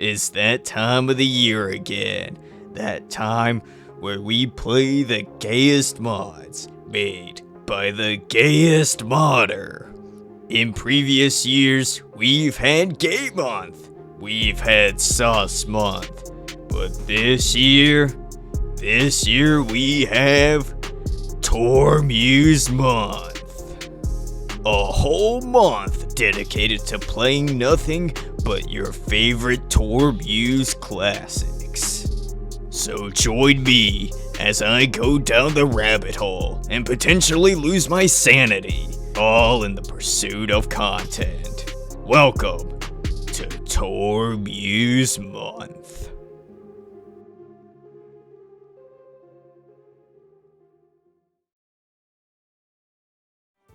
it's that time of the year again. That time where we play the gayest mods made by the gayest modder. In previous years, we've had Gay Month, we've had Sauce Month, but this year we have Tour Muse Month. A whole month dedicated to playing nothing but your favorite Tour Muse classics. So join me as I go down the rabbit hole and potentially lose my sanity, all in the pursuit of content. Welcome to Tour Muse Month.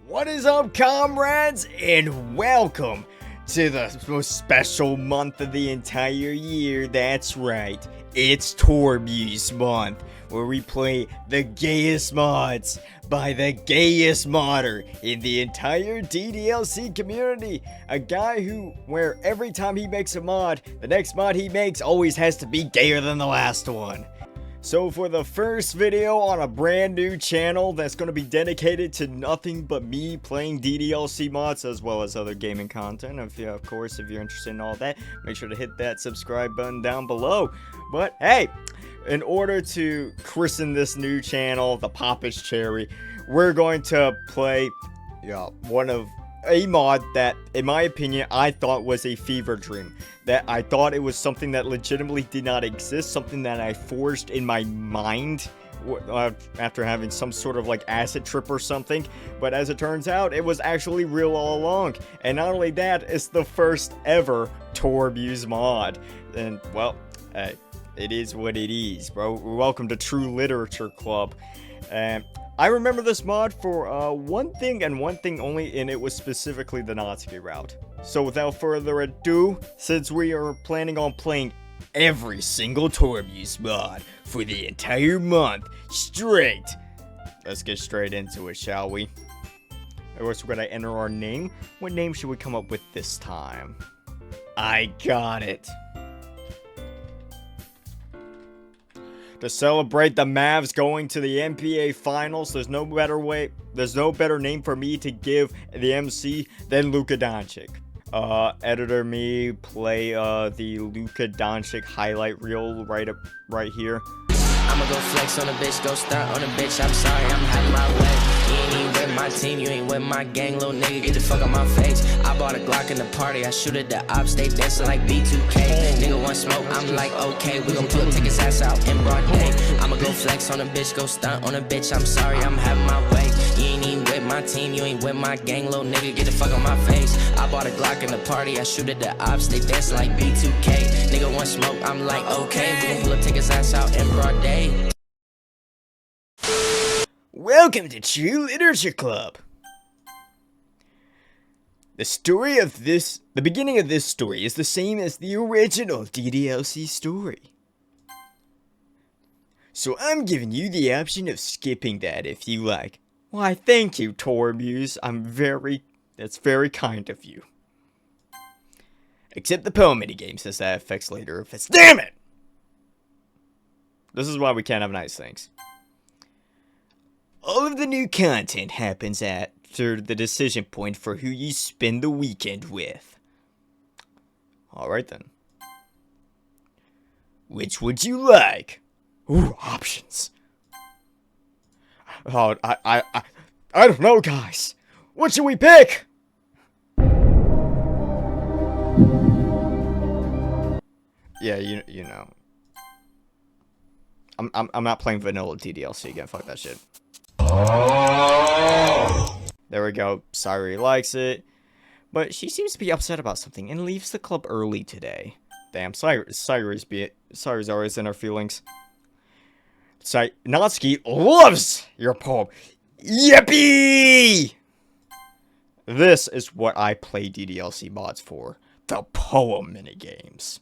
What is up, comrades, and welcome to the most special month of the entire year. That's right, it's Tour Muse Month, where we play the gayest mods by the gayest modder in the entire DDLC community. A guy where every time he makes a mod, the next mod he makes always has to be gayer than the last one. So for the first video on a brand new channel that's going to be dedicated to nothing but me playing DDLC mods as well as other gaming content, of course, if you're interested in all that, make sure to hit that subscribe button down below. But hey, in order to christen this new channel the Popish Cherry, we're going to play one of a mod that, in my opinion, I thought was a fever dream. That I thought it was something that legitimately did not exist, something that I forged in my mind after having some sort of like acid trip or something. But as it turns out, it was actually real all along. And not only that, it's the first ever Tour Muse mod. And well, hey, it is what it is, bro. Welcome to True Literature Club. And I remember this mod for one thing and one thing only, and it was specifically the Natsuki route. So without further ado, since we are planning on playing every single Tour Muse mod for the entire month straight, let's get straight into it, shall we? Of course, we're gonna enter our name. What name should we come up with this time? I got it. To celebrate the Mavs going to the NBA Finals, there's no better name for me to give the MC than Luka Doncic. Editor me, play the Luka Doncic highlight reel right here. I'ma go flex on a bitch, go stunt on a bitch, I'm sorry, I'm having my way. You ain't even with my team, you ain't with my gang, little nigga, get the fuck on my face. I bought a Glock in the party, I shoot at the ops, they dancing like B2K. Nigga want smoke, I'm like, okay, we gon' take his ass out in broad day. I'ma go flex on a bitch, go stunt on a bitch, I'm sorry, I'm having my way. You ain't even with my team, you ain't with my gang, little nigga, get the fuck on my face. I bought a Glock in the party, I shoot at the ops, they dancing like B2K. Nigga want smoke, I'm like, okay, we gon' take his ass out in broad day. Welcome to True Literature Club. The beginning of this story is the same as the original DDLC story. So I'm giving you the option of skipping that if you like. Why, thank you, Tour Muse. That's very kind of you. Except the poem minigame says that affects later effects. Damn it! This is why we can't have nice things. All of the new content happens after the decision point for who you spend the weekend with. Alright then. Which would you like? Ooh, options. Oh, I don't know, guys. What should we pick? Yeah, you know. I'm not playing vanilla DDLC again. Fuck that shit. There we go. Sayuri likes it. But she seems to be upset about something and leaves the club early today. Damn, Sayuri's always in her feelings. Natsuki loves your poem. Yippee! This is what I play DDLC mods for. The poem minigames.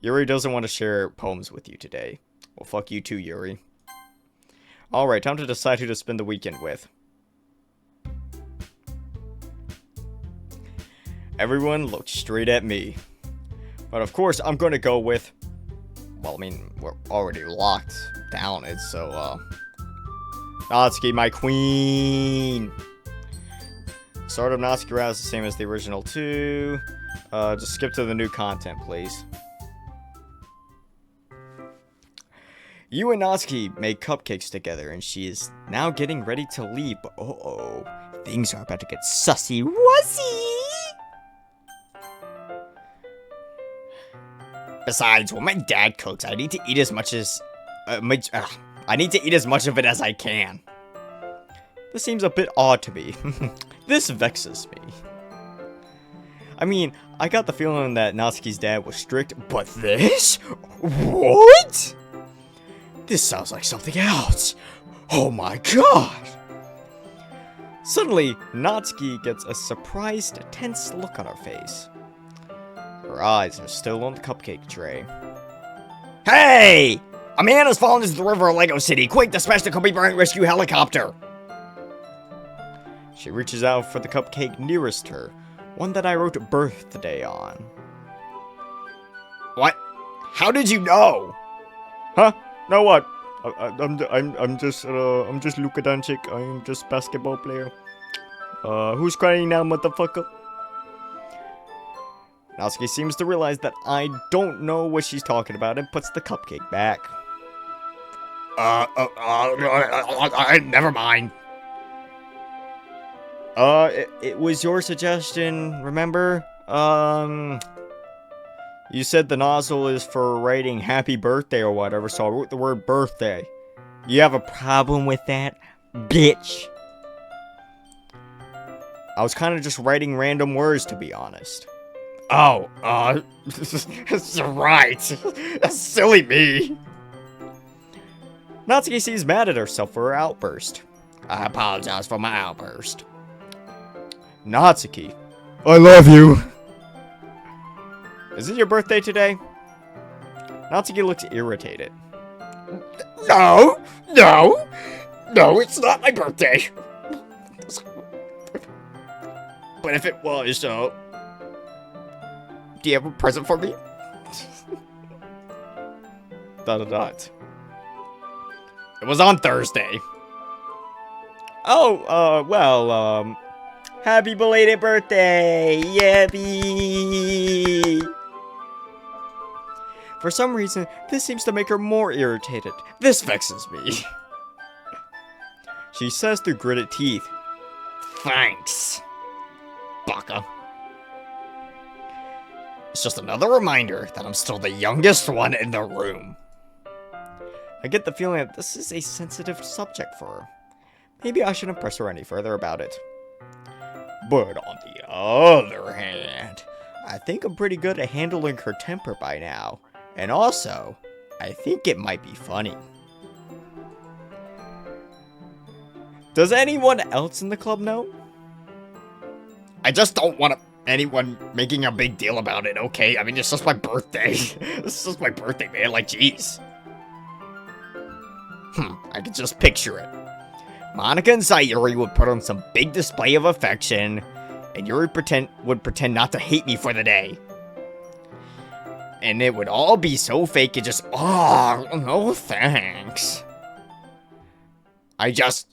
Yuri doesn't want to share poems with you today. Well, fuck you too, Yuri. Alright, time to decide who to spend the weekend with. Everyone looked straight at me. But of course, I'm gonna go with... Well, I mean, we're already locked down it, so, Natsuki, my queen! Start of Natsuki route is the same as the original 2. Just skip to the new content, please. You and Natsuki make cupcakes together, and she is now getting ready to leave, but uh-oh, things are about to get sussy-wussy! Besides, when my dad cooks, I need to eat as much as... I need to eat as much of it as I can. This seems a bit odd to me. This vexes me. I mean, I got the feeling that Natsuki's dad was strict, but this? What? This sounds like something else. Oh my god! Suddenly, Natsuki gets a surprised, tense look on her face. Her eyes are still on the cupcake tray. Hey! A man has fallen into the river of Lego City. Quick, dispatch the Cubby Burn Rescue Helicopter! She reaches out for the cupcake nearest her, one that I wrote birthday on. What? How did you know? Huh? Know what? I'm just Luka Doncic. I'm just basketball player. Who's crying now, motherfucker? Natsuki seems to realize that I don't know what she's talking about and puts the cupcake back. Never mind. It was your suggestion, remember? You said the nozzle is for writing happy birthday or whatever, so I wrote the word birthday. You have a problem with that, bitch? I was kind of just writing random words, to be honest. Oh, that's right. That's silly me. Natsuki seems mad at herself for her outburst. I apologize for my outburst. Natsuki, I love you. Is it your birthday today? Natsuki looks irritated. No, it's not my birthday. But if it was, do you have a present for me? ... It was on Thursday. Oh, well, happy belated birthday! Yippee! For some reason, this seems to make her more irritated. This vexes me. She says through gritted teeth, thanks, baka. It's just another reminder that I'm still the youngest one in the room. I get the feeling that this is a sensitive subject for her. Maybe I shouldn't press her any further about it. But on the other hand, I think I'm pretty good at handling her temper by now. And also, I think it might be funny. Does anyone else in the club know? I just don't want anyone making a big deal about it, okay? I mean, it's just my birthday. It's just my birthday, man. Like, jeez. I can just picture it. Monika and Sayuri would put on some big display of affection, and Yuri would pretend not to hate me for the day. And it would all be so fake, it just, oh, no thanks. I just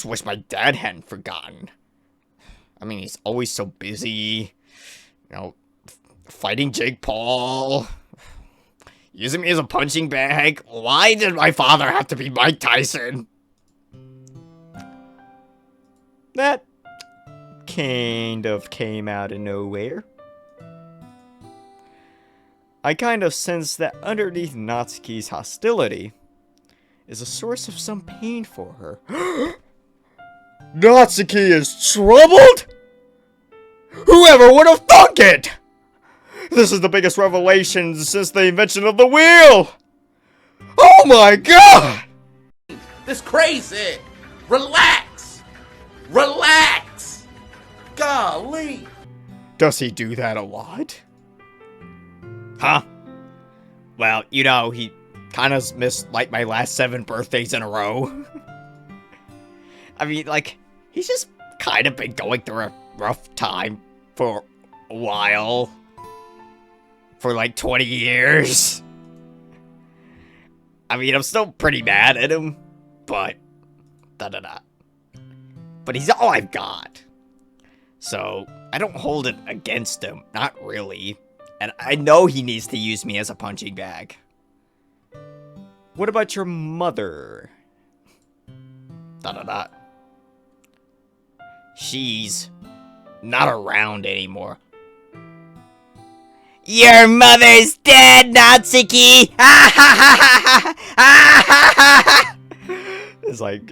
wish my dad hadn't forgotten. I mean, he's always so busy, you know, fighting Jake Paul, using me as a punching bag. Why did my father have to be Mike Tyson? That kind of came out of nowhere. I kind of sense that underneath Natsuki's hostility is a source of some pain for her. Natsuki is troubled? Whoever would have thunk it? This is the biggest revelation since the invention of the wheel! Oh my god! This crazy! Relax! Relax! Golly! Does he do that a lot? Huh? Well, you know, he kind of missed, like, my last 7 birthdays in a row. I mean, like, he's just kind of been going through a rough time for a while. For like 20 years. I mean, I'm still pretty mad at him, but da-da-da. But he's all I've got. So, I don't hold it against him. Not really. And I know he needs to use me as a punching bag. What about your mother? Da-da-da. She's not around anymore. Your mother's dead, Natsuki! It's like,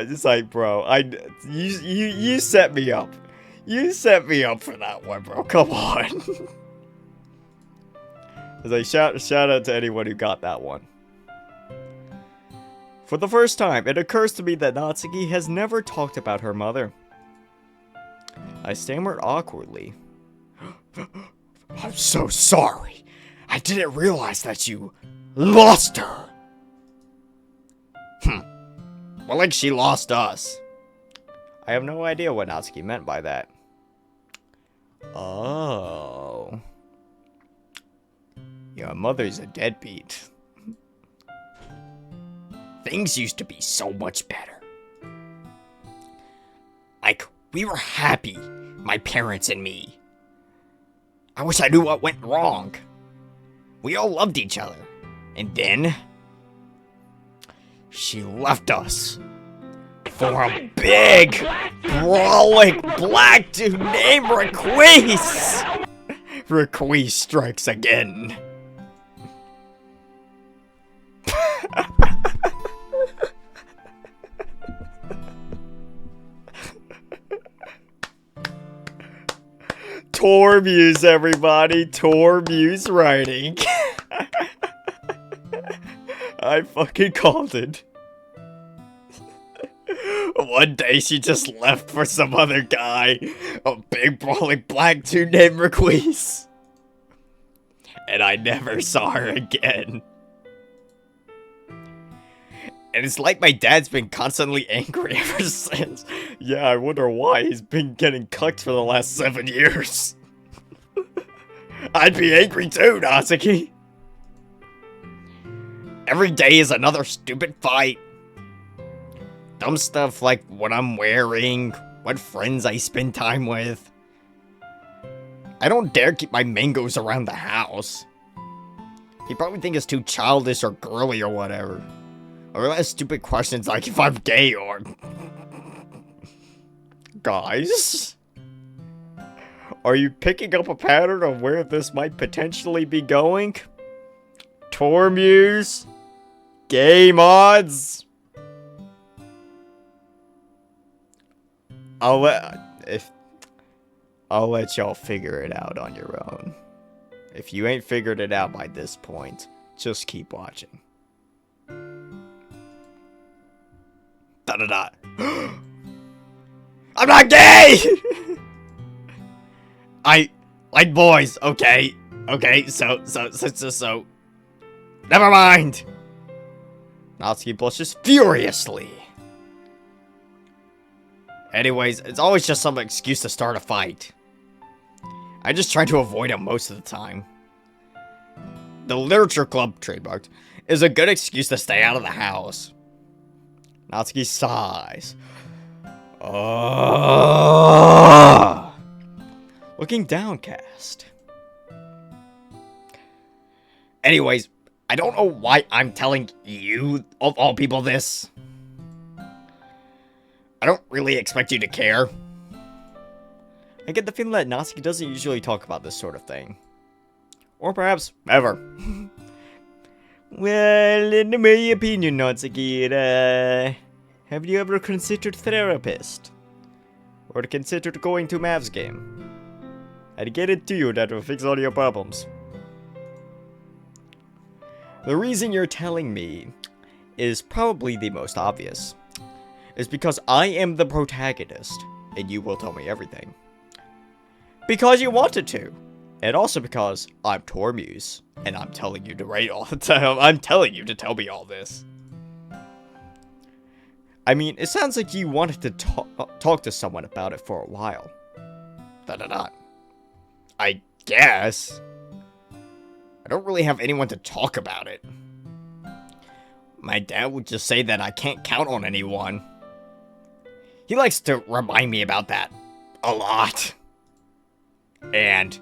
it's like, bro, you set me up. You set me up for that one, bro. Come on. It's like, shout out to anyone who got that one. For the first time, it occurs to me that Natsuki has never talked about her mother. I stammered awkwardly. I'm so sorry. I didn't realize that you lost her. Well, like she lost us. I have no idea what Natsuki meant by that. Oh. Your mother's a deadbeat. Things used to be so much better. Like, we were happy, my parents and me. I wish I knew what went wrong. We all loved each other. And then, she left us for a big, brawling black dude named Requise. Requise strikes again. Tormuse, everybody. Tormuse writing. I fucking called it. One day she just left for some other guy. A big brawling black dude named Requise. And I never saw her again. And it's like my dad's been constantly angry ever since. Yeah, I wonder why he's been getting cucked for the last 7 years. I'd be angry too, Natsuki. Every day is another stupid fight. Dumb stuff like what I'm wearing, what friends I spend time with. I don't dare keep my mangoes around the house. He probably thinks it's too childish or girly or whatever. Or ask stupid questions like if I'm gay or... Guys? Are you picking up a pattern of where this might potentially be going? Tormuse? Gay mods? I'll let y'all figure it out on your own. If you ain't figured it out by this point, just keep watching. Da-da-da. I'm not gay! I like boys, okay? Okay, so. Never mind! Natsuki blushes furiously. Anyways, it's always just some excuse to start a fight. I just try to avoid him most of the time. The literature club, trademarked, is a good excuse to stay out of the house. Natsuki sighs. Looking downcast. Anyways, I don't know why I'm telling you, of all people, this. I don't really expect you to care. I get the feeling that Natsuki doesn't usually talk about this sort of thing. Or perhaps, ever. Well, in my opinion, Natsuki, have you ever considered therapist? Or considered going to Mav's game? I'd get it to you that will fix all your problems. The reason you're telling me is probably the most obvious. Is because I am the protagonist, and you will tell me everything. Because you wanted to. And also because I'm Tormuse, and I'm telling you to write all the time. I'm telling you to tell me all this. I mean, it sounds like you wanted to talk to someone about it for a while. I guess. I don't really have anyone to talk about it. My dad would just say that I can't count on anyone. He likes to remind me about that a lot. And,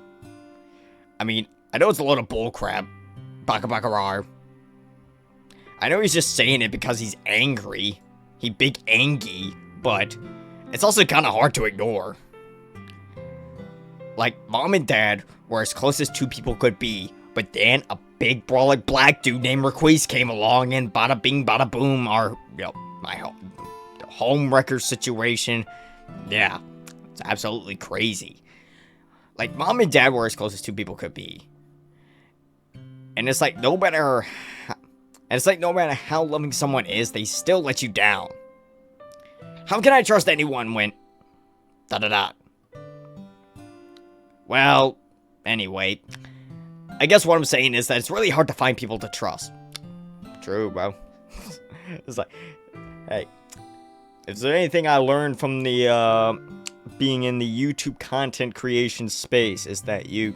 I mean, I know it's a lot of bullcrap. Baka baka rar. I know he's just saying it because he's angry. He big angy, but it's also kind of hard to ignore. Like, mom and dad were as close as two people could be, but then a big brawling black dude named Requise came along and bada bing bada boom, my home wrecker situation. Yeah, it's absolutely crazy. Like, mom and dad were as close as two people could be. And it's like, no matter how loving someone is, they still let you down. How can I trust anyone when... Well, anyway, I guess what I'm saying is that it's really hard to find people to trust. True, bro. It's like, hey, is there anything I learned from the, being in the YouTube content creation space, is that you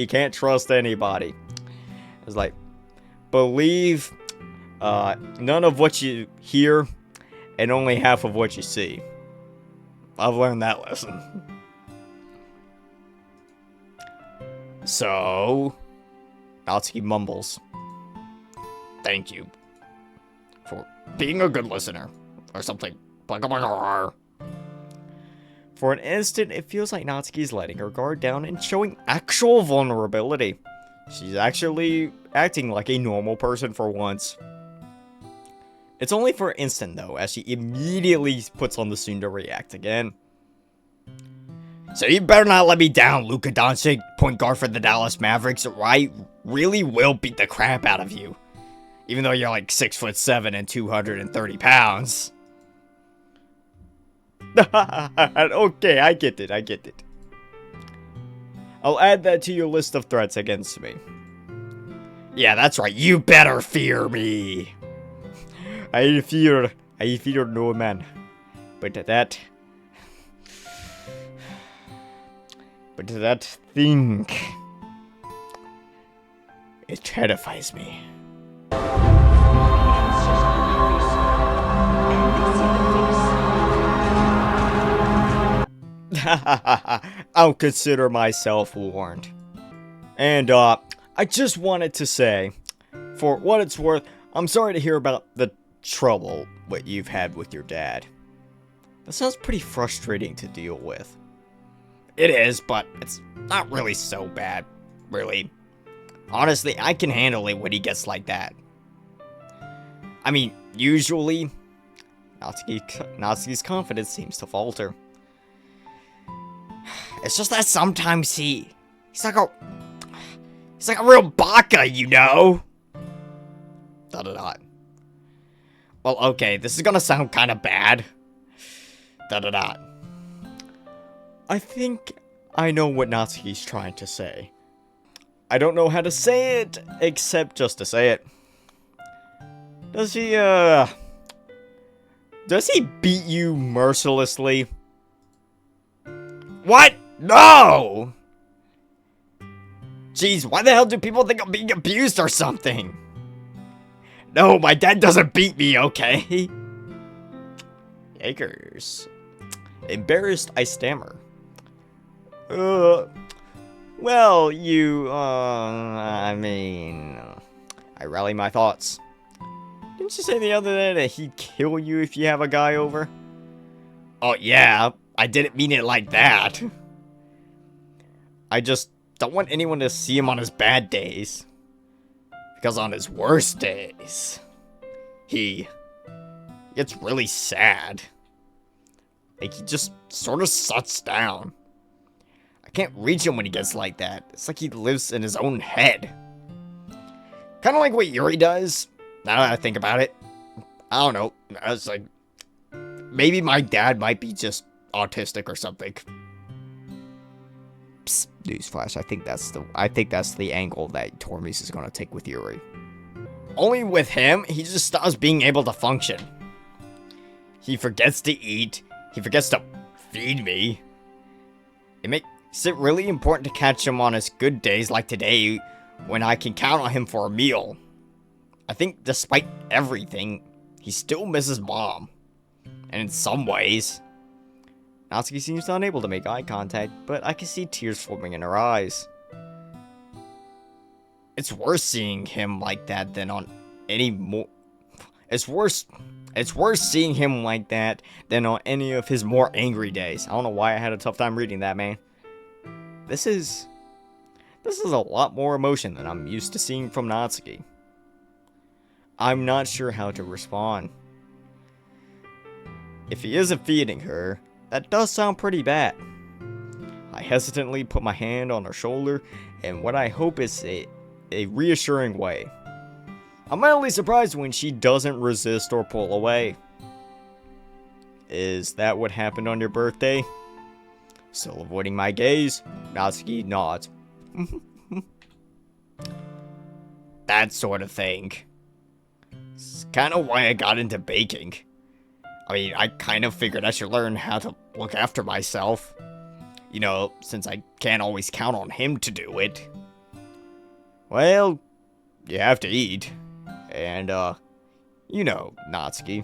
can't trust anybody. It's like, believe none of what you hear and only half of what you see. I've learned that lesson. So, Natsuki mumbles, thank you for being a good listener, or something. For an instant, it feels like Natsuki's letting her guard down and showing actual vulnerability. She's actually acting like a normal person for once. It's only for an instant, though, as she immediately puts on the suit to react again. So you better not let me down, Luka Doncic, point guard for the Dallas Mavericks, or I really will beat the crap out of you. Even though you're like 6'7" and 230 pounds. Okay, I get it. I'll add that to your list of threats against me. Yeah, that's right, you better fear me. I fear no man. But that thing, it terrifies me. I'll consider myself warned. And, I just wanted to say, for what it's worth, I'm sorry to hear about the trouble what you've had with your dad. That sounds pretty frustrating to deal with. It is, but it's not really so bad, really. Honestly, I can handle it when he gets like that. I mean, usually, Natsuki's confidence seems to falter. It's just that sometimes he's like a real baka, you know? Well, okay, this is gonna sound kind of bad. I think I know what Natsuki's trying to say. I don't know how to say it, except just to say it. Does he beat you mercilessly? What? No! Jeez, why the hell do people think I'm being abused or something? No, my dad doesn't beat me, okay? Yakers. Embarrassed, I stammer. Well, I mean, I rally my thoughts. Didn't you say the other day that he'd kill you if you have a guy over? Oh, yeah, I didn't mean it like that. I just don't want anyone to see him on his bad days. Because on his worst days, he gets really sad. Like, he just sort of shuts down. I can't reach him when he gets like that. It's like he lives in his own head. Kind of like what Yuri does, now that I think about it. I don't know. I was like, maybe my dad might be just autistic or something. Psst, newsflash, I think that's the angle that Tormes is gonna take with Yuri. Only with him, he just stops being able to function. He forgets to eat. He forgets to feed me. It makes it really important to catch him on his good days like today, when I can count on him for a meal. I think despite everything, he still misses Mom. And in some ways, Natsuki seems unable to make eye contact, but I can see tears forming in her eyes. It's worse seeing him like that than on any more... It's worse seeing him like that than on any of his more angry days. I don't know why I had a tough time reading that, man. This is a lot more emotion than I'm used to seeing from Natsuki. I'm not sure how to respond. If he isn't feeding her, that does sound pretty bad. I hesitantly put my hand on her shoulder in what I hope is a reassuring way. I'm mildly surprised when she doesn't resist or pull away. Is that what happened on your birthday? Still avoiding my gaze, Natsuki nods. That sort of thing. It's kind of why I got into baking. I mean, I kind of figured I should learn how to look after myself. You know, since I can't always count on him to do it. Well, you have to eat. And, you know, Natsuki.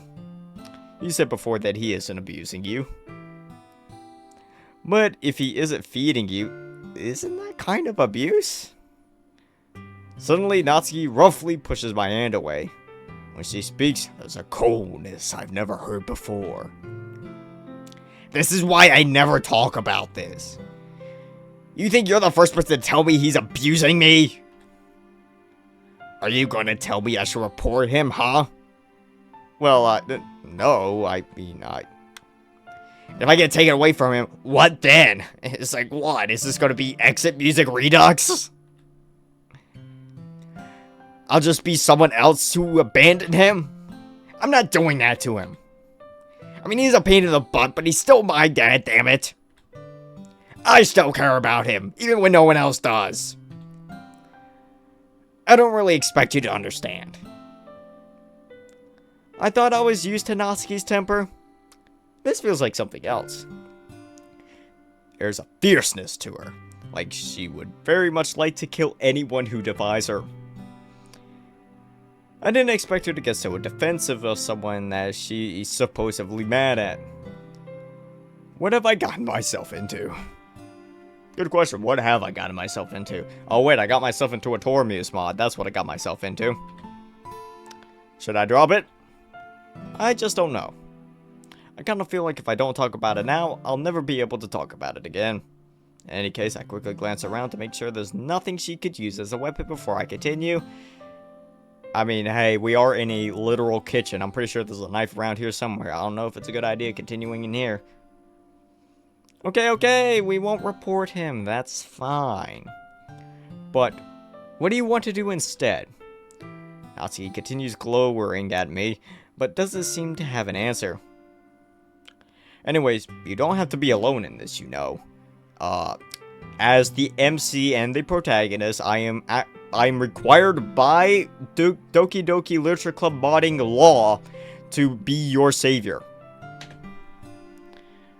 You said before that he isn't abusing you. But if he isn't feeding you, isn't that kind of abuse? Suddenly, Natsuki roughly pushes my hand away. When she speaks, there's a coldness I've never heard before. This is why I never talk about this. You think you're the first person to tell me he's abusing me? Are you gonna tell me I should report him, huh? Well, no, I mean, if I get taken away from him, what then? It's like, what? Is this gonna be Exit Music Redux? I'll just be someone else who abandoned him? I'm not doing that to him. I mean, he's a pain in the butt, but he's still my dad, damn it. I still care about him, even when no one else does. I don't really expect you to understand. I thought I was used to Natsuki's temper. This feels like something else. There's a fierceness to her, like she would very much like to kill anyone who defies her. I didn't expect her to get so defensive of someone that she's supposedly mad at. What have I gotten myself into? Good question, what have I gotten myself into? Oh wait, I got myself into a Tormuse mod, that's what I got myself into. Should I drop it? I just don't know. I kind of feel like if I don't talk about it now, I'll never be able to talk about it again. In any case, I quickly glance around to make sure there's nothing she could use as a weapon before I continue. I mean, hey, we are in a literal kitchen. I'm pretty sure there's a knife around here somewhere. I don't know if it's a good idea continuing in here. Okay, we won't report him. That's fine. But, what do you want to do instead? Natsuki continues glowering at me, but doesn't seem to have an answer. Anyways, you don't have to be alone in this, you know. As the MC and the protagonist, I'm required by Doki Doki Literature Club modding law to be your savior.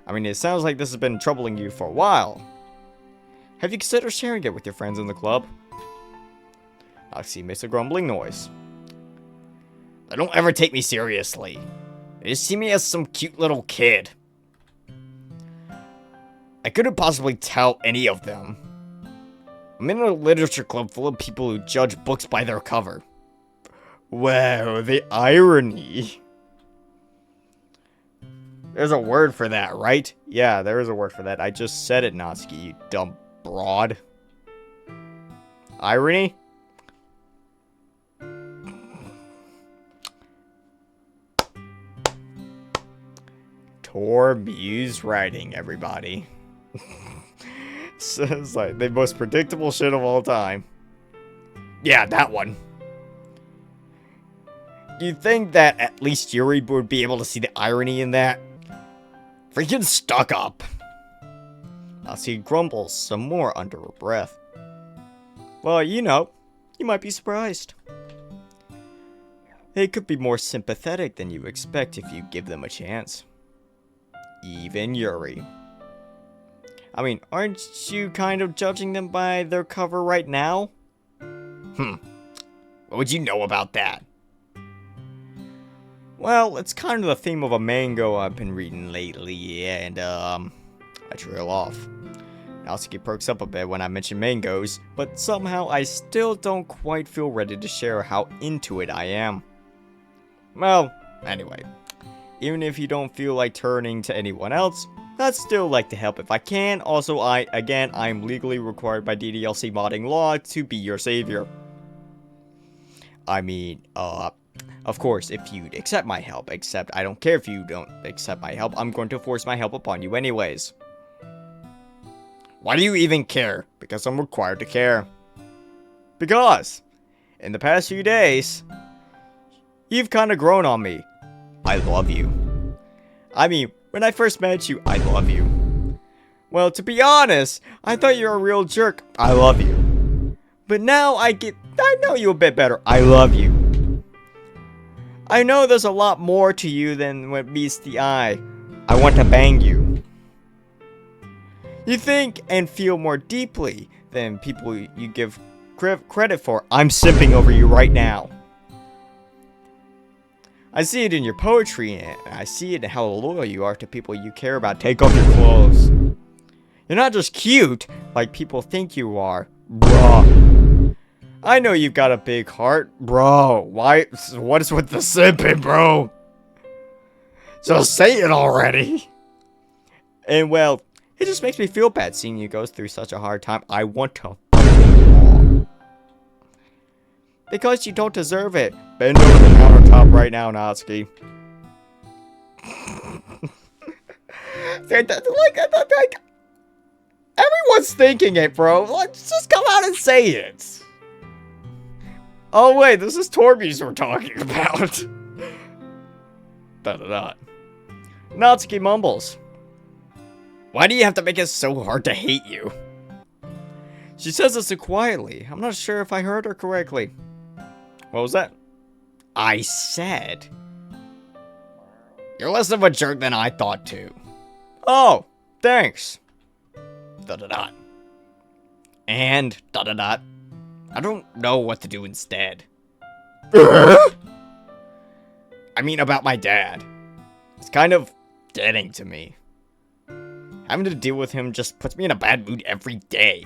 I mean, it sounds like this has been troubling you for a while. Have you considered sharing it with your friends in the club? Natsuki makes a grumbling noise. They don't ever take me seriously. They just see me as some cute little kid. I couldn't possibly tell any of them. I'm in a literature club full of people who judge books by their cover. Wow, the irony. There's a word for that, right? Yeah, there is a word for that. I just said it, Natsuki, you dumb broad. Irony? Tormuse writing, everybody. So it's like the most predictable shit of all time. Yeah, that one. You'd think that at least Yuri would be able to see the irony in that. Freaking stuck up. Natsuki grumbles some more under her breath. Well, you know, you might be surprised. they could be more sympathetic than you expect if you give them a chance. Even Yuri. I mean, aren't you kind of judging them by their cover right now? What would you know about that? Well, it's kind of the theme of a manga I've been reading lately, and, I trail off. Natsuki perks up a bit when I mention mangoes, but somehow I still don't quite feel ready to share how into it I am. Well, anyway, even if you don't feel like turning to anyone else, I'd still like to help if I can. Also, I'm legally required by DDLC modding law to be your savior. I mean, of course, if you'd accept my help, except I don't care if you don't accept my help, I'm going to force my help upon you anyways. Why do you even care? Because I'm required to care. Because, in the past few days, you've kind of grown on me. I love you. I mean, when I first met you, I love you. Well, to be honest, I thought you were a real jerk. I love you. But now I know you a bit better. I love you. I know there's a lot more to you than what meets the eye. I want to bang you. You think and feel more deeply than people you give credit for. I'm simping over you right now. I see it in your poetry, and I see it in how loyal you are to people you care about. Take off your clothes. You're not just cute, like people think you are. Bruh. I know you've got a big heart. Bro, what is with the simping, bro? Just say it already. And well, it just makes me feel bad seeing you go through such a hard time. I want to because you don't deserve it. Bend over the countertop right now, Natsuki. like, everyone's thinking it, bro. Let's just come out and say it. Oh wait, this is Torby's we're talking about. Natsuki mumbles. Why do you have to make it so hard to hate you? She says it so quietly. I'm not sure if I heard her correctly. What was that? I said, you're less of a jerk than I thought too. Oh, thanks. And I don't know what to do instead. I mean, about my dad. It's kind of getting to me. Having to deal with him just puts me in a bad mood every day.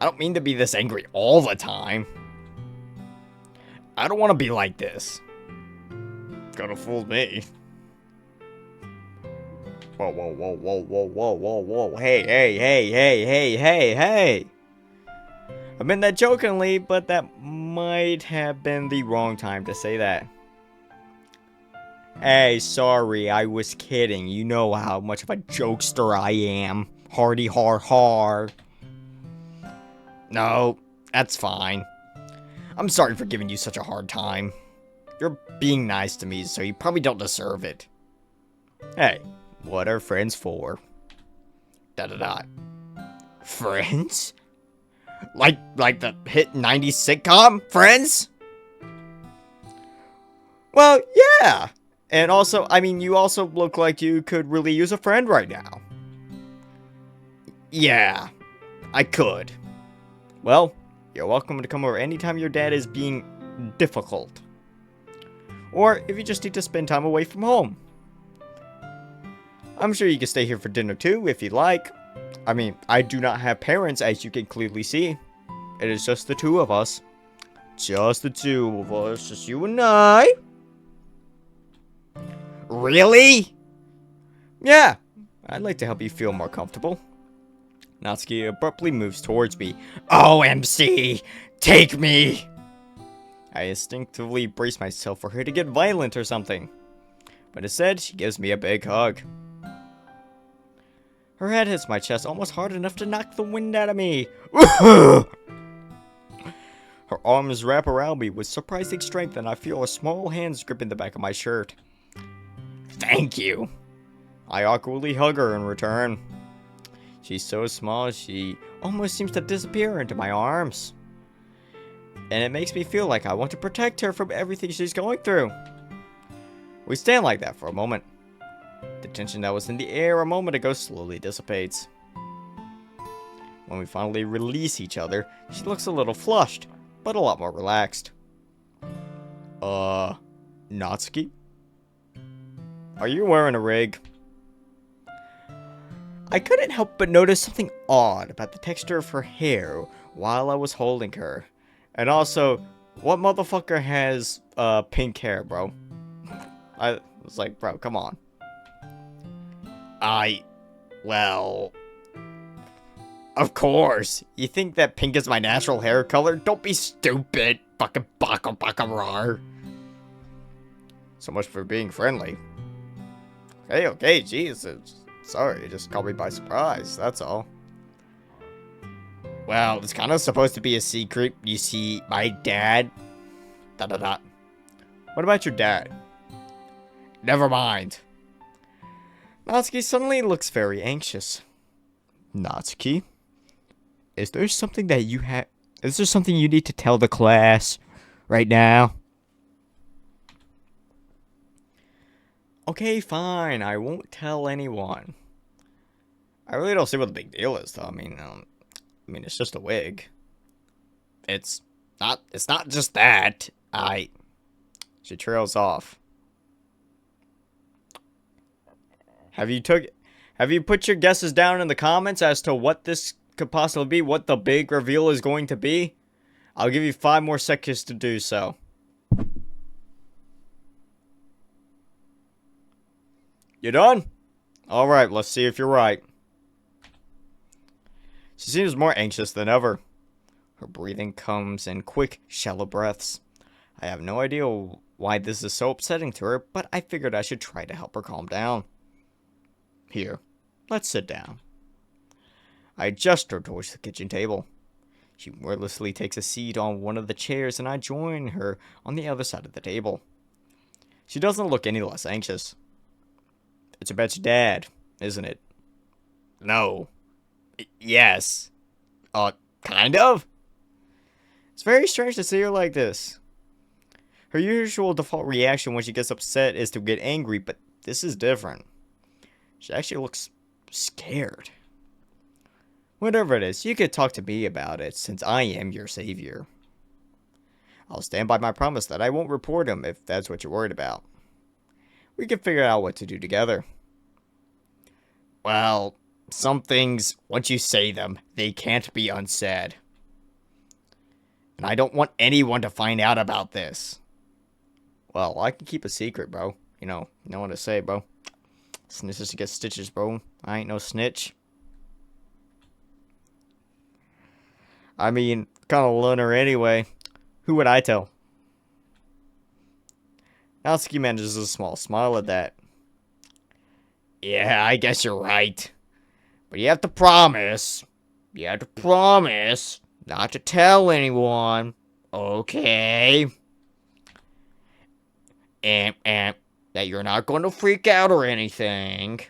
I don't mean to be this angry all the time. I don't want to be like this. Gonna fool me. Whoa. Hey. I meant that jokingly, but that might have been the wrong time to say that. Hey, sorry, I was kidding. You know how much of a jokester I am. Hardy har. No, that's fine. I'm sorry for giving you such a hard time. You're being nice to me, so you probably don't deserve it. Hey, what are friends for? Friends? Like the hit 90s sitcom, Friends? Well, yeah. And also, I mean, you also look like you could really use a friend right now. Yeah, I could. Well, you're welcome to come over anytime your dad is being difficult. Or if you just need to spend time away from home. I'm sure you can stay here for dinner too, if you'd like. I mean, I do not have parents, as you can clearly see. It is just the two of us. Just the two of us, just you and I. Really? Yeah, I'd like to help you feel more comfortable. Natsuki abruptly moves towards me. OMC! Take me! I instinctively brace myself for her to get violent or something. But instead, she gives me a big hug. Her head hits my chest almost hard enough to knock the wind out of me. Her arms wrap around me with surprising strength, and I feel her small hands gripping the back of my shirt. Thank you. I awkwardly hug her in return. She's so small, she almost seems to disappear into my arms. and it makes me feel like I want to protect her from everything she's going through. We stand like that for a moment. The tension that was in the air a moment ago slowly dissipates. When we finally release each other, she looks a little flushed, but a lot more relaxed. Natsuki? Are you wearing a rig? I couldn't help but notice something odd about the texture of her hair while I was holding her. And also, what motherfucker has, pink hair, bro? I was like, bro, come on. Well... Of course. You think that pink is my natural hair color? Don't be stupid. Fucking baka baka rar. So much for being friendly. Okay, jeez. Sorry, it just caught me by surprise, that's all. Well, it's kind of supposed to be a secret. You see, my dad... What about your dad? Never mind. Natsuki suddenly looks very anxious. Natsuki? Is there something that you have... Is there something you need to tell the class right now? Okay, fine. I won't tell anyone. I really don't see what the big deal is, though. I mean, it's just a wig. It's not just that. She trails off. Have you put your guesses down in the comments as to what this could possibly be? What the big reveal is going to be? I'll give you 5 more seconds to do so. You done? Alright, let's see if you're right. She seems more anxious than ever. Her breathing comes in quick, shallow breaths. I have no idea why this is so upsetting to her, but I figured I should try to help her calm down. Here, let's sit down. I gesture towards the kitchen table. She wordlessly takes a seat on one of the chairs, and I join her on the other side of the table. She doesn't look any less anxious. It's about your dad, isn't it? No. Yes. Kind of? It's very strange to see her like this. Her usual default reaction when she gets upset is to get angry, but this is different. She actually looks scared. Whatever it is, you could talk to me about it, since I am your savior. I'll stand by my promise that I won't report him if that's what you're worried about. We can figure out what to do together. Well, some things, once you say them, they can't be unsaid. And I don't want anyone to find out about this. Well, I can keep a secret, bro. You know what to say, bro. Snitches to get stitches, bro. I ain't no snitch. I mean, kind of loner anyway. Who would I tell? Natsuki manages a small smile at that. Yeah, I guess you're right. But you have to promise. You have to promise not to tell anyone. Okay? And that you're not going to freak out or anything.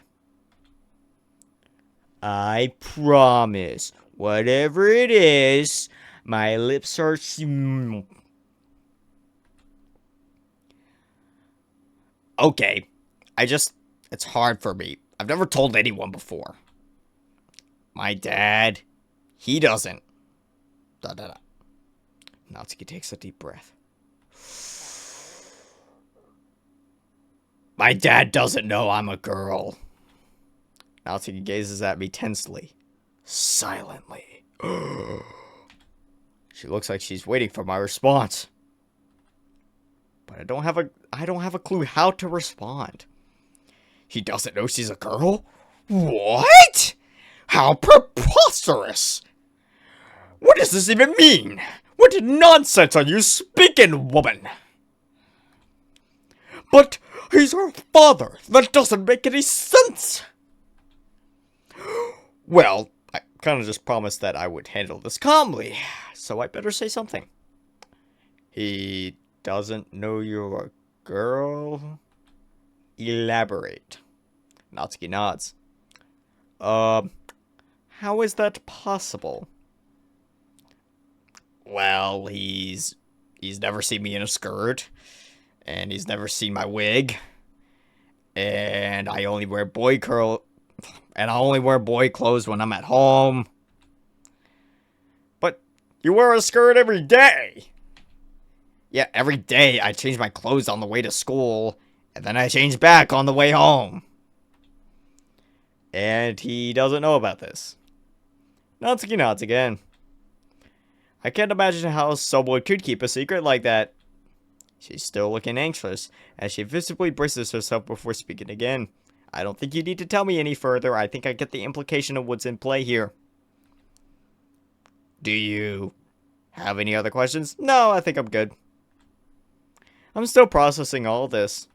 I promise. Whatever it is, my lips are... Okay. It's hard for me. I've never told anyone before. My dad, he doesn't. Natsuki takes a deep breath. My dad doesn't know I'm a girl. Natsuki gazes at me tensely. Silently. She looks like she's waiting for my response. But I don't have a clue how to respond. He doesn't know she's a girl? What? How preposterous! What does this even mean? What nonsense are you speaking, woman? But he's her father. That doesn't make any sense. Well, I kind of just promised that I would handle this calmly, so I better say something. He doesn't know you're a girl? Elaborate. Natsuki nods. How is that possible? Well, he's never seen me in a skirt, and he's never seen my wig, and I only wear boy clothes when I'm at home. But you wear a skirt every day. Yeah, every day I change my clothes on the way to school, and then I change back on the way home. And he doesn't know about this. Natsuki nods again. I can't imagine how someone could keep a secret like that. She's still looking anxious, as she visibly braces herself before speaking again. I don't think you need to tell me any further. I think I get the implication of what's in play here. Do you have any other questions? No, I think I'm good. I'm still processing all this.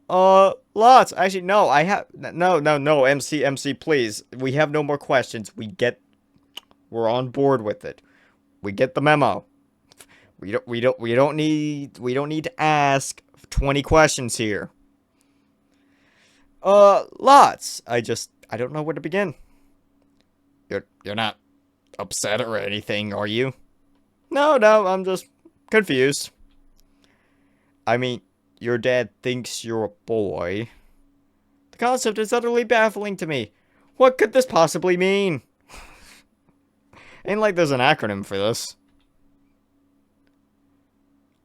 Lots. Actually, no, no, MC, please. We have no more questions. We're on board with it. We get the memo. We don't need to ask 20 questions here. Lots. I don't know where to begin. You're not upset or anything, are you? No, I'm just confused. I mean, your dad thinks you're a boy. The concept is utterly baffling to me. What could this possibly mean? Ain't like there's an acronym for this.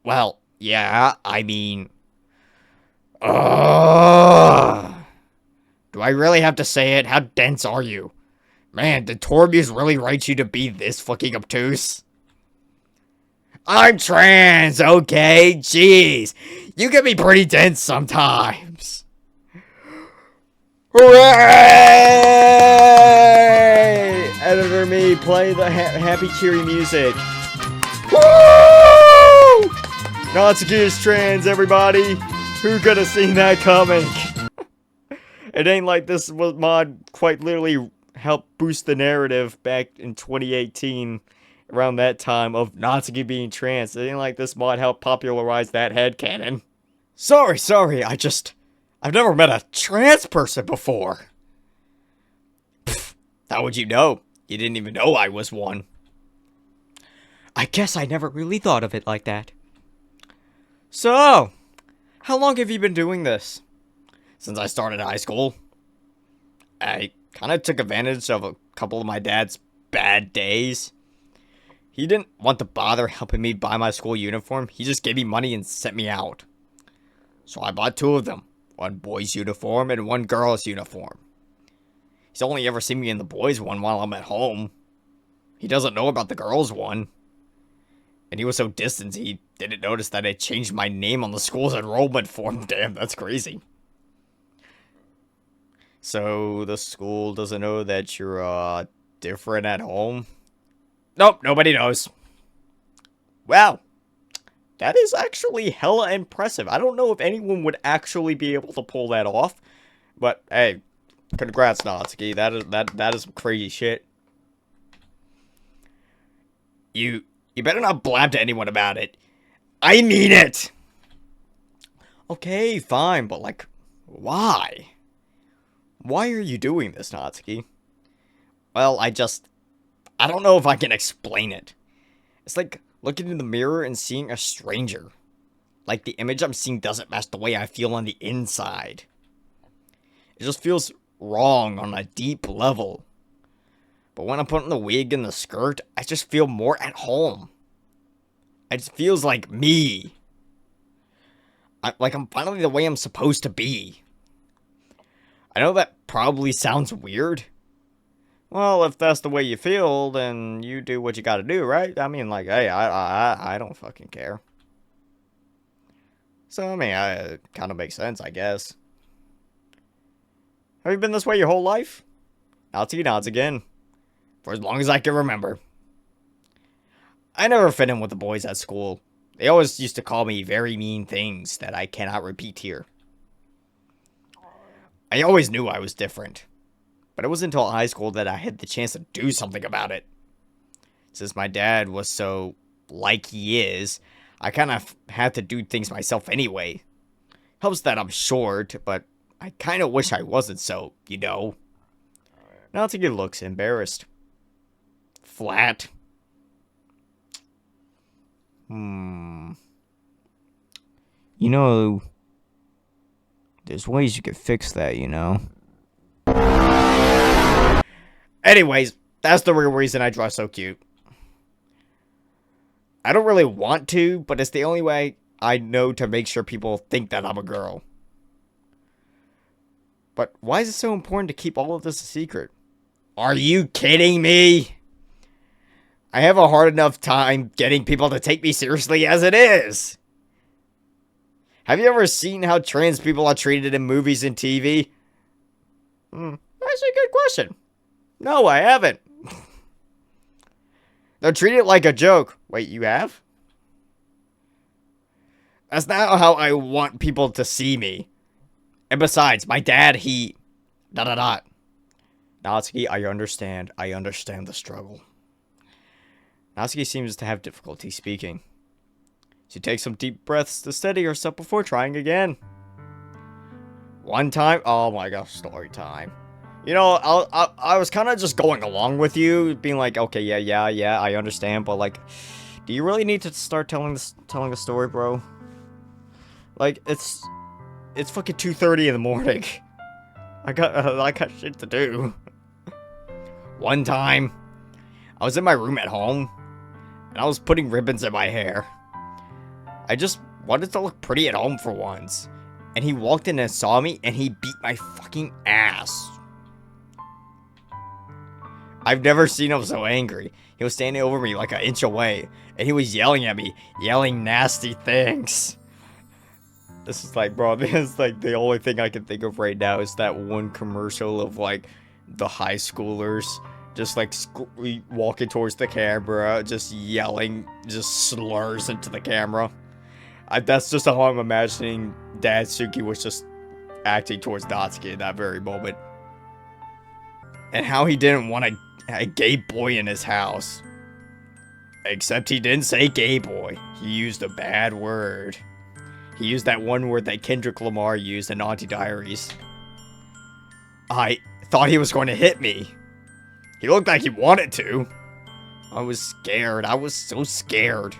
Well, yeah, I mean... Do I really have to say it? How dense are you? Man, did Torbius really write you to be this fucking obtuse? I'm trans, okay? Jeez. You can be pretty dense sometimes. Hooray! Editor me, play the happy cheery music. Woo! Natsuki is trans, everybody. Who could have seen that coming? It ain't like this mod quite literally helped boost the narrative back in 2018, around that time, of Natsuki being trans. It ain't like this mod helped popularize that headcanon. Sorry, I've never met a trans person before. Pfft, how would you know? You didn't even know I was one. I guess I never really thought of it like that. So, how long have you been doing this? Since I started high school. I kind of took advantage of a couple of my dad's bad days. He didn't want to bother helping me buy my school uniform. He just gave me money and sent me out. So I bought 2 of them. One boy's uniform and one girl's uniform. He's only ever seen me in the boys' one while I'm at home. He doesn't know about the girls' one. And he was so distant he didn't notice that I changed my name on the school's enrollment form. Damn, that's crazy. So the school doesn't know that you're different at home? Nope, nobody knows. Well, that is actually hella impressive. I don't know if anyone would actually be able to pull that off. But hey, congrats, Natsuki. That is some crazy shit. You better not blab to anyone about it. I mean it! Okay, fine, but like, why? Why are you doing this, Natsuki? Well, I don't know if I can explain it. It's like looking in the mirror and seeing a stranger. Like the image I'm seeing doesn't match the way I feel on the inside. It just feels wrong on a deep level. But when I'm putting the wig and the skirt, I just feel more at home. It just feels like me. Like I'm finally the way I'm supposed to be. I know that probably sounds weird. Well, if that's the way you feel, then you do what you gotta do, right? I mean, like, hey, I don't fucking care. So, I mean, it kind of makes sense, I guess. Have you been this way your whole life? Natsuki nods again. For as long as I can remember. I never fit in with the boys at school. They always used to call me very mean things that I cannot repeat here. I always knew I was different. But it wasn't until high school that I had the chance to do something about it. Since my dad was so like he is, I kind of had to do things myself anyway. Helps that I'm short, but I kind of wish I wasn't so, you know. Natsuki looks embarrassed. Flat. You know, there's ways you could fix that, you know? Anyways, that's the real reason I dress so cute. I don't really want to, but it's the only way I know to make sure people think that I'm a girl. But why is it so important to keep all of this a secret? Are you kidding me? I have a hard enough time getting people to take me seriously as it is. Have you ever seen how trans people are treated in movies and TV? That's a good question. No, I haven't. They're treated like a joke. Wait, you have? That's not how I want people to see me. And besides, my dad, he... ... Natsuki, I understand. I understand the struggle. Natsuki seems to have difficulty speaking. She takes some deep breaths to steady herself before trying again. One time... Oh my gosh, story time. You know, I was kind of just going along with you, being like, okay, yeah, I understand, but like, do you really need to start telling the story, bro? Like, it's fucking 2:30 in the morning. I got shit to do. One time, I was in my room at home, and I was putting ribbons in my hair. I just wanted to look pretty at home for once, and he walked in and saw me, and he beat my fucking ass. I've never seen him so angry. He was standing over me like an inch away, and he was yelling at me, yelling nasty things. This is like, bro, this is like the only thing I can think of right now is that one commercial of like the high schoolers just like walking towards the camera, just yelling, just slurs into the camera. That's just how I'm imagining Natsuki was just acting towards Natsuki in that very moment. And how he didn't want a gay boy in his house. Except he didn't say gay boy. He used a bad word. He used that one word that Kendrick Lamar used in Auntie Diaries. I thought he was going to hit me. He looked like he wanted to. I was scared. I was so scared.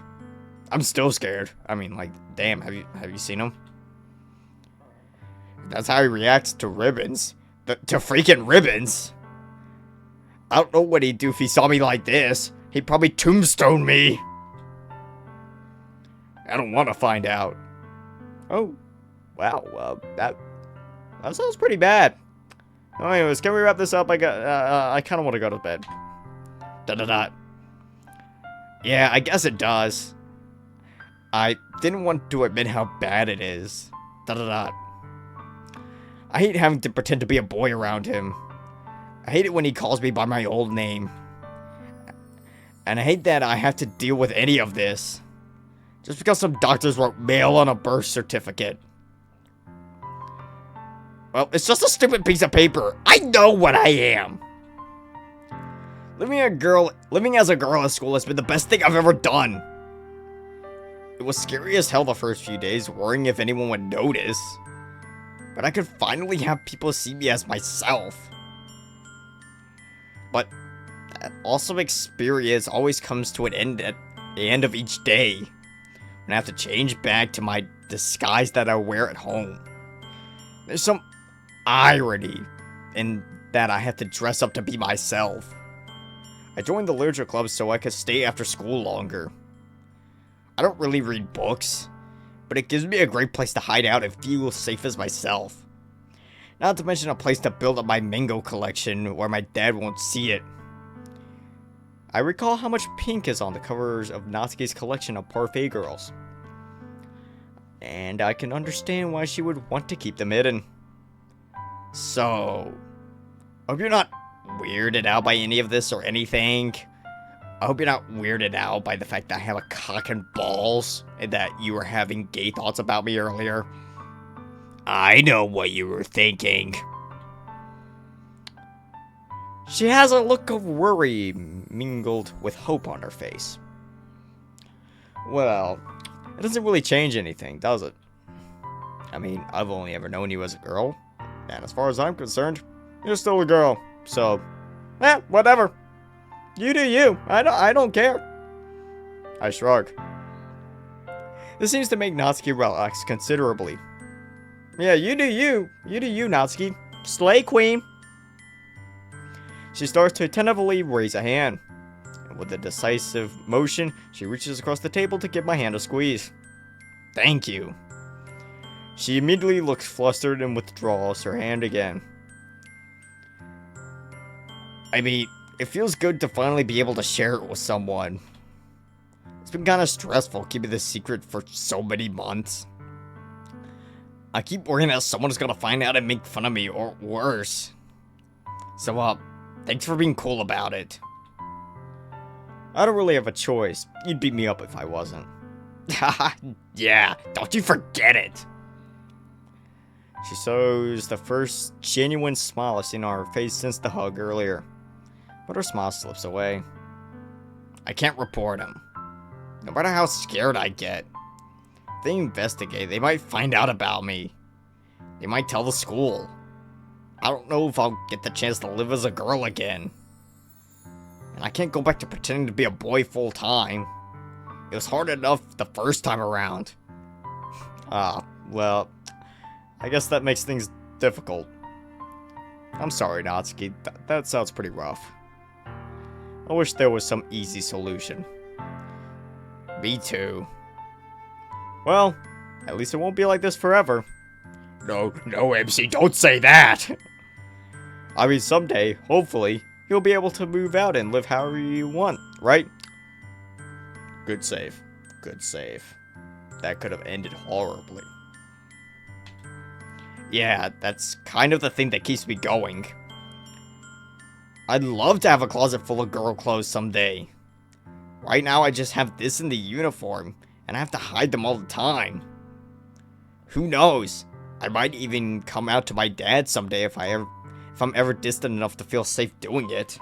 I'm still scared. I mean, like, damn, have you seen him? That's how he reacts to ribbons. To freaking ribbons. I don't know what he'd do if he saw me like this. He'd probably tombstone me. I don't want to find out. Oh, wow. That sounds pretty bad. Oh, anyways, can we wrap this up? I kind of want to go to bed. Yeah, I guess it does. I didn't want to admit how bad it is. I hate having to pretend to be a boy around him. I hate it when he calls me by my old name. And I hate that I have to deal with any of this. Just because some doctors wrote male on a birth certificate. Well, it's just a stupid piece of paper. I know what I am. Living as a girl at school has been the best thing I've ever done. It was scary as hell the first few days, worrying if anyone would notice. But I could finally have people see me as myself. But that awesome experience always comes to an end at the end of each day. When I have to change back to my disguise that I wear at home. There's some irony in that I have to dress up to be myself. I joined the literature club so I could stay after school longer. I don't really read books, but it gives me a great place to hide out and feel safe as myself. Not to mention a place to build up my mango collection where my dad won't see it. I recall how much pink is on the covers of Natsuki's collection of Parfait Girls. And I can understand why she would want to keep them hidden. So, I hope you're not weirded out by any of this or anything. I hope you're not weirded out by the fact that I have a cock and balls and that you were having gay thoughts about me earlier. I know what you were thinking. She has a look of worry mingled with hope on her face. Well, it doesn't really change anything, does it? I mean, I've only ever known you as a girl, and as far as I'm concerned, you're still a girl. So, whatever. You do you. I don't care. I shrug. This seems to make Natsuki relax considerably. Yeah, you do you. You do you, Natsuki. Slay queen. She starts to attentively raise a hand. And with a decisive motion, she reaches across the table to give my hand a squeeze. Thank you. She immediately looks flustered and withdraws her hand again. I mean, it feels good to finally be able to share it with someone. It's been kind of stressful keeping this secret for so many months. I keep worrying that someone's gonna find out and make fun of me, or worse. So, thanks for being cool about it. I don't really have a choice. You'd beat me up if I wasn't. Haha, yeah, don't you forget it. She shows the first genuine smile I've seen on her face since the hug earlier. But her smile slips away. I can't report him. No matter how scared I get. If they investigate, they might find out about me. They might tell the school. I don't know if I'll get the chance to live as a girl again. And I can't go back to pretending to be a boy full time. It was hard enough the first time around. Well, I guess that makes things difficult. I'm sorry, Natsuki. That sounds pretty rough. I wish there was some easy solution. Me too. Well, at least it won't be like this forever. No, MC, don't say that! I mean, someday, hopefully, you'll be able to move out and live however you want, right? Good save. Good save. That could have ended horribly. Yeah, that's kind of the thing that keeps me going. I'd love to have a closet full of girl clothes someday. Right now, I just have this in the uniform, and I have to hide them all the time. Who knows? I might even come out to my dad someday if I'm ever distant enough to feel safe doing it.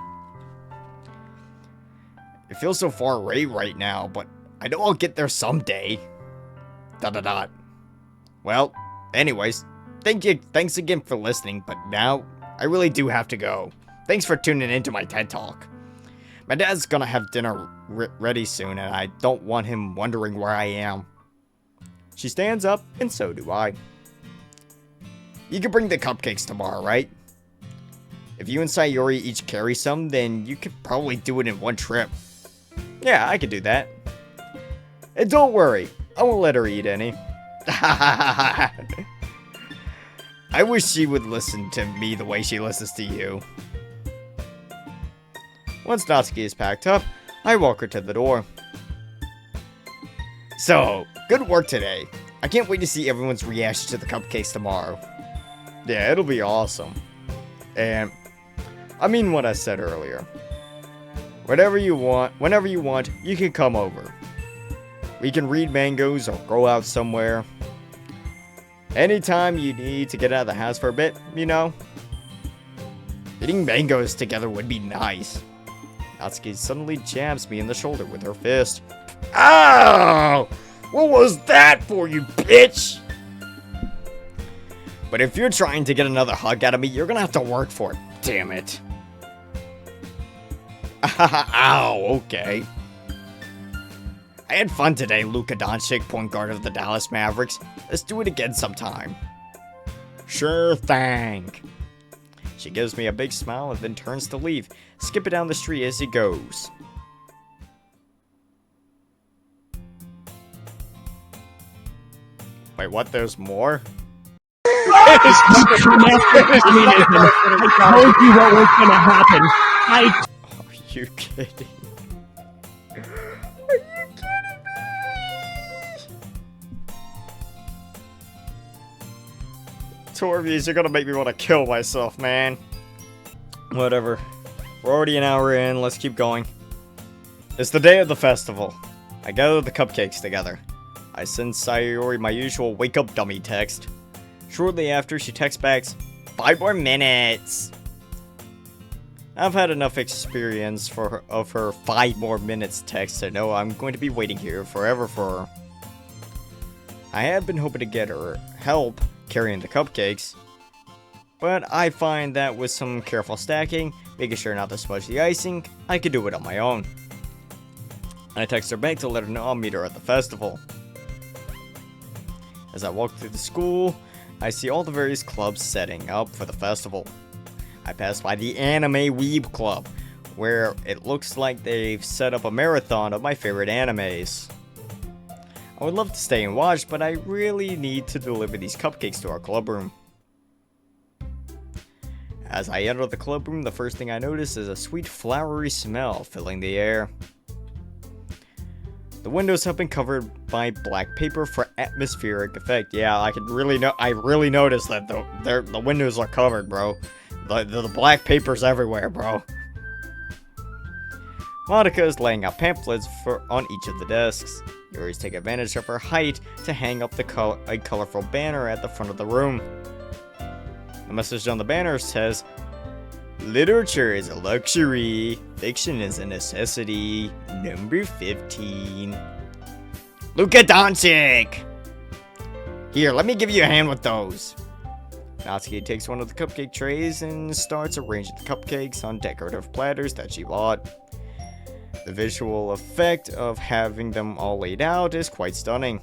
It feels so far away right now, but I know I'll get there someday. ... Well, anyways, thanks again for listening, but now I really do have to go. Thanks for tuning in to my TED Talk. My dad's gonna have dinner ready soon, and I don't want him wondering where I am. She stands up, and so do I. You can bring the cupcakes tomorrow, right? If you and Sayori each carry some, then you could probably do it in one trip. Yeah, I could do that. And don't worry, I won't let her eat any. I wish she would listen to me the way she listens to you. Once Natsuki is packed up, I walk her to the door. So, good work today. I can't wait to see everyone's reaction to the cupcakes tomorrow. Yeah, it'll be awesome. And I mean what I said earlier. Whenever you want, you can come over. We can read mangoes or go out somewhere. Anytime you need to get out of the house for a bit, you know. Eating mangoes together would be nice. Natsuki suddenly jabs me in the shoulder with her fist. Ow! What was that for, you bitch? But if you're trying to get another hug out of me, you're gonna have to work for it. Damn it. Ow, okay. I had fun today, Luka Doncic, point guard of the Dallas Mavericks. Let's do it again sometime. Sure thing. She gives me a big smile and then turns to leave, skipping down the street as he goes. Wait, what? There's more? I told you what was gonna happen. Are you kidding? Torbies, you're gonna make me want to kill myself, man. Whatever. We're already an hour in, let's keep going. It's the day of the festival. I gather the cupcakes together. I send Sayori my usual wake up dummy text. Shortly after, she texts back, 5 more minutes. I've had enough experience of her 5 more minutes text to know I'm going to be waiting here forever for her. I have been hoping to get her help carrying the cupcakes, but I find that with some careful stacking, making sure not to smudge the icing, I could do it on my own. I text her back to let her know I'll meet her at the festival. As I walk through the school, I see all the various clubs setting up for the festival. I pass by the Anime Weeb Club, where it looks like they've set up a marathon of my favorite animes. I would love to stay and watch, but I really need to deliver these cupcakes to our club room. As I enter the club room, the first thing I notice is a sweet flowery smell filling the air. The windows have been covered by black paper for atmospheric effect. Yeah, I really noticed that the windows are covered, bro. The black paper's everywhere, bro. Monica is laying out pamphlets on each of the desks. Yuri's take advantage of her height to hang up a colorful banner at the front of the room. The message on the banner says, "Literature is a luxury, fiction is a necessity, number 15. Luka Doncic! Here, let me give you a hand with those." Natsuki takes one of the cupcake trays and starts arranging the cupcakes on decorative platters that she bought. The visual effect of having them all laid out is quite stunning.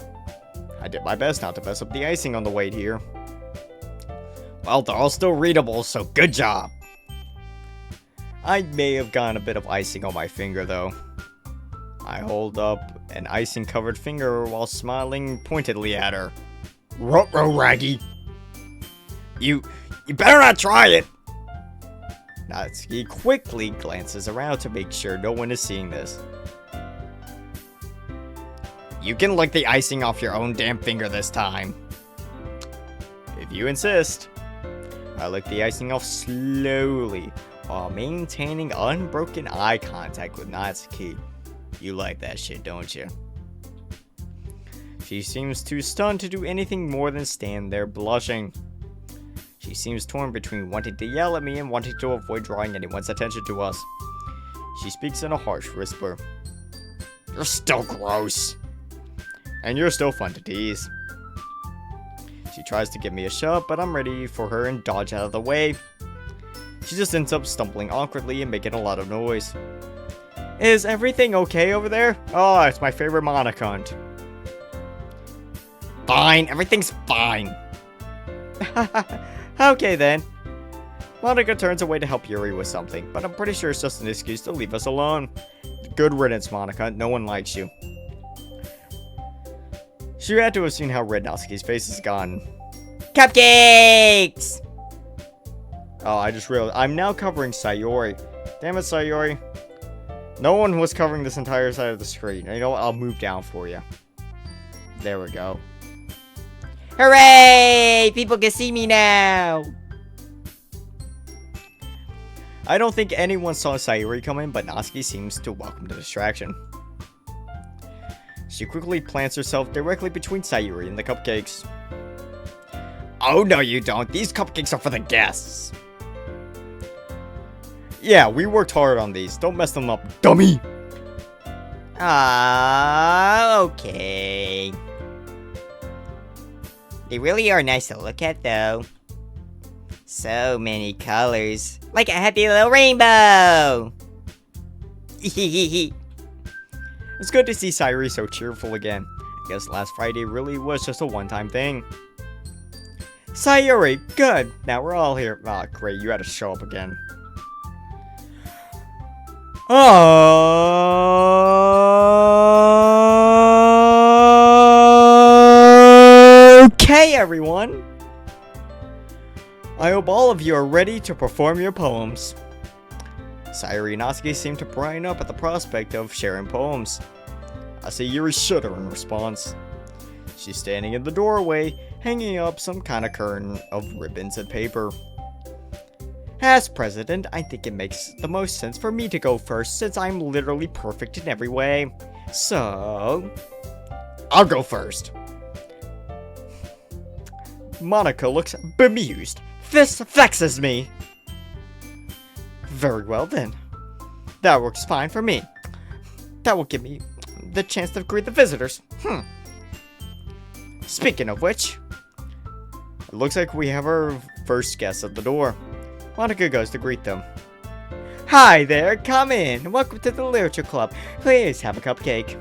I did my best not to mess up the icing on the way here. Well, they're all still readable, so good job! I may have gotten a bit of icing on my finger, though. I hold up an icing-covered finger while smiling pointedly at her. Ruh-roh, Raggy! You better not try it! Natsuki quickly glances around to make sure no one is seeing this. You can lick the icing off your own damn finger this time. If you insist. I lick the icing off slowly, while maintaining unbroken eye contact with Natsuki. You like that shit, don't you? She seems too stunned to do anything more than stand there blushing. She seems torn between wanting to yell at me and wanting to avoid drawing anyone's attention to us. She speaks in a harsh whisper. You're still gross. And you're still fun to tease. She tries to give me a shove, but I'm ready for her and dodge out of the way. She just ends up stumbling awkwardly and making a lot of noise. Is everything okay over there? Oh, it's my favorite Monocont. Fine, everything's fine. Okay then. Monica turns away to help Yuri with something, but I'm pretty sure it's just an excuse to leave us alone. Good riddance, Monica. No one likes you. She had to have seen how red Natsuki's face has gone. Cupcakes! Oh, I just realized. I'm now covering Sayori. Damn it, Sayori. No one was covering this entire side of the screen. You know what? I'll move down for you. There we go. Hooray! People can see me now! I don't think anyone saw Sayori come in, but Natsuki seems to welcome the distraction. She quickly plants herself directly between Sayori and the cupcakes. Oh, no you don't. These cupcakes are for the guests. Yeah, we worked hard on these. Don't mess them up, dummy! Ah, okay. They really are nice to look at, though. So many colors. Like a happy little rainbow! It's good to see Sayori so cheerful again. I guess last Friday really was just a one-time thing. Sayori, good! Now we're all here. Ah, great, you had to show up again. Okay, everyone. I hope all of you are ready to perform your poems. Sayori and Natsuki seem to brighten up at the prospect of sharing poems. I see Yuri shudder in response. She's standing in the doorway, hanging up some kind of curtain of ribbons and paper. As president, I think it makes the most sense for me to go first since I'm literally perfect in every way. So, I'll go first. Monica looks bemused. This vexes me. Very well then. That works fine for me. That will give me the chance to greet the visitors. Speaking of which, it looks like we have our first guest at the door. Monica goes to greet them. Hi there, come in. Welcome to the Literature Club. Please have a cupcake.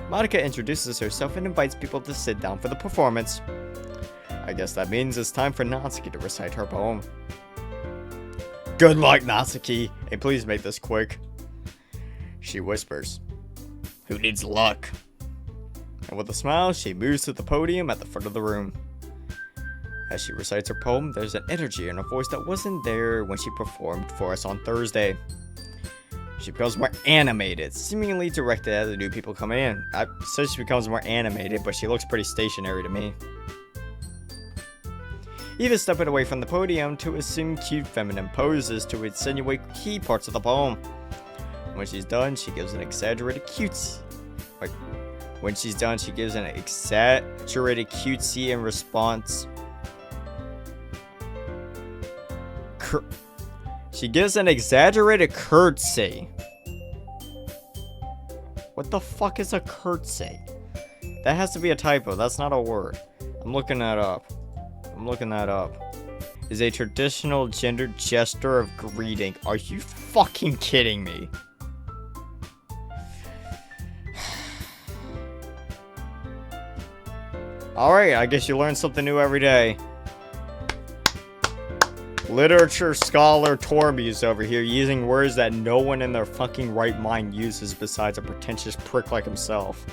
Monica introduces herself and invites people to sit down for the performance. I guess that means it's time for Natsuki to recite her poem. Good luck, Natsuki, and please make this quick. She whispers, "Who needs luck?" And with a smile, she moves to the podium at the front of the room. As she recites her poem, there's an energy in her voice that wasn't there when she performed for us on Thursday. She becomes more animated, seemingly directed at the new people coming in. I said she becomes more animated, but she looks pretty stationary to me. Even stepping away from the podium to assume cute feminine poses to insinuate key parts of the poem. When she's done, she gives an exaggerated cutesy. When she's done, she gives an exaggerated cutesy in response. She gives an exaggerated curtsy. What the fuck is a curtsy? That has to be a typo. That's not a word. I'm looking that up. Is a traditional gendered gesture of greeting. Are you fucking kidding me? Alright, I guess you learn something new every day. Literature scholar Torbius over here using words that no one in their fucking right mind uses besides a pretentious prick like himself.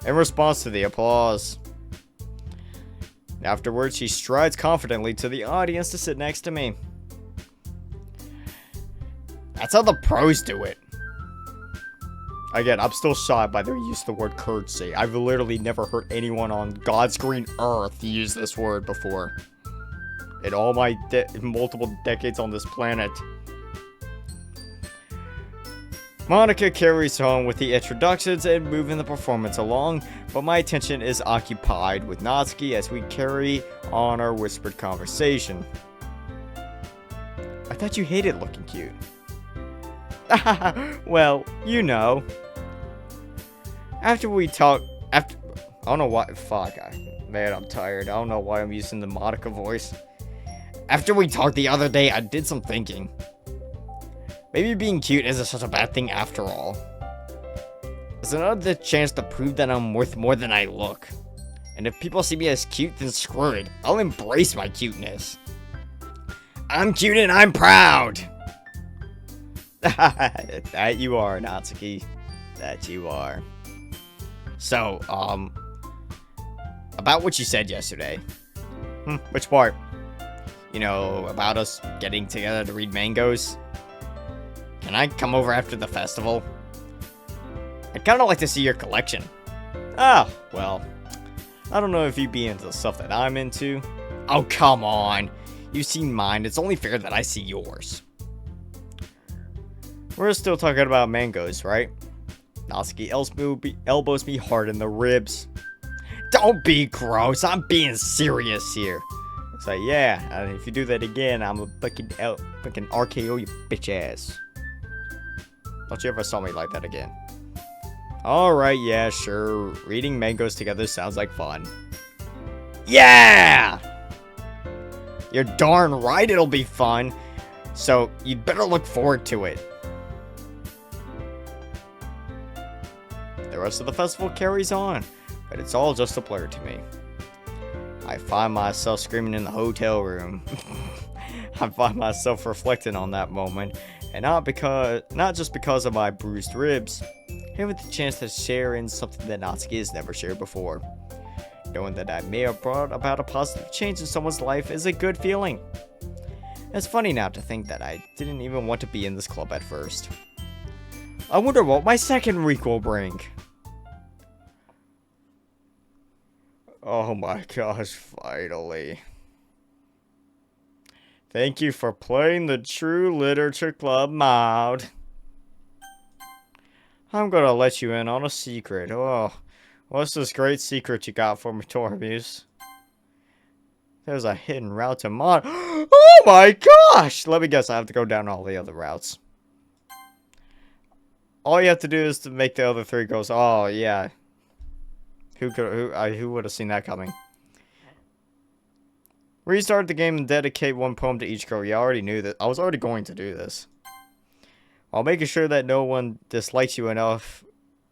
In response to the applause. Afterwards, she strides confidently to the audience to sit next to me. That's how the pros do it. Again, I'm still shocked by their use of the word curtsy. I've literally never heard anyone on God's green earth use this word before. In all my multiple decades on this planet. Monica carries on with the introductions and moving the performance along, but my attention is occupied with Natsuki as we carry on our whispered conversation. I thought you hated looking cute. Well, you know. I don't know why. Man, I'm tired. I don't know why I'm using the Monica voice. After we talked the other day, I did some thinking. Maybe being cute isn't such a bad thing after all. It's another chance to prove that I'm worth more than I look. And if people see me as cute, then screw it. I'll embrace my cuteness. I'm cute and I'm proud! That you are, Natsuki. That you are. So, about what you said yesterday. Which part? You know, about us getting together to read mangoes? Can I come over after the festival? I'd kind of like to see your collection. Ah, well, I don't know if you'd be into the stuff that I'm into. Oh, come on. You've seen mine. It's only fair that I see yours. We're still talking about mangoes, right? Natsuki elbows me hard in the ribs. Don't be gross. I'm being serious here. It's like, yeah, if you do that again, I'm a fucking RKO you bitch ass. Don't you ever saw me like that again. Alright, yeah, sure. Reading mangoes together sounds like fun. Yeah! You're darn right it'll be fun. So, you'd better look forward to it. The rest of the festival carries on, but it's all just a blur to me. I find myself screaming in the hotel room. I find myself reflecting on that moment, and not just because of my bruised ribs, here with the chance to share in something that Natsuki has never shared before. Knowing that I may have brought about a positive change in someone's life is a good feeling. It's funny now to think that I didn't even want to be in this club at first. I wonder what my second week will bring. Oh my gosh, finally. Thank you for playing the True Literature Club mod. I'm gonna let you in on a secret. Oh, what's this great secret you got for me, Torbius? There's a hidden route to mod. Oh my gosh! Let me guess, I have to go down all the other routes. All you have to do is to make the other three goes. Oh yeah. Who would have seen that coming? Restart the game and dedicate one poem to each girl. You already knew that. I was already going to do this. While making sure that no one dislikes you enough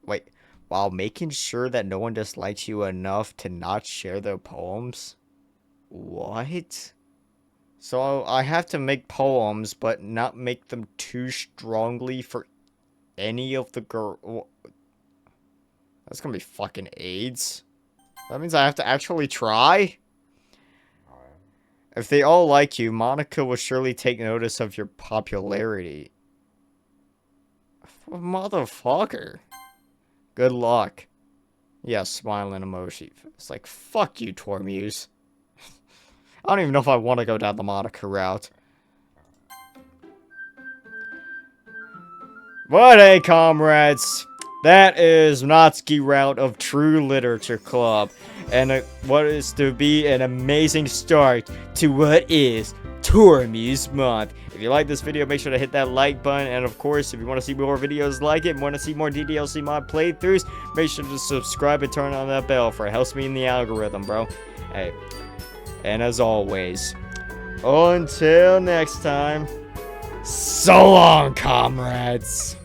Wait, while making sure that no one dislikes you enough to not share their poems? What? So I have to make poems, but not make them too strongly for any of the girl. That's gonna be fucking AIDS. That means I have to actually try? If they all like you, Monica will surely take notice of your popularity. Motherfucker. Good luck. Yeah, smiling emoji. It's like, fuck you, Tormuse. I don't even know if I want to go down the Monica route. But hey, comrades. That is Natsuki route of True Literature Club. And what is to be an amazing start to what is Tormuse Month. If you like this video, make sure to hit that like button. And of course, if you want to see more videos like it, want to see more DDLC mod playthroughs, make sure to subscribe and turn on that bell for it helps me in the algorithm, bro. Hey, and as always, until next time, so long, comrades.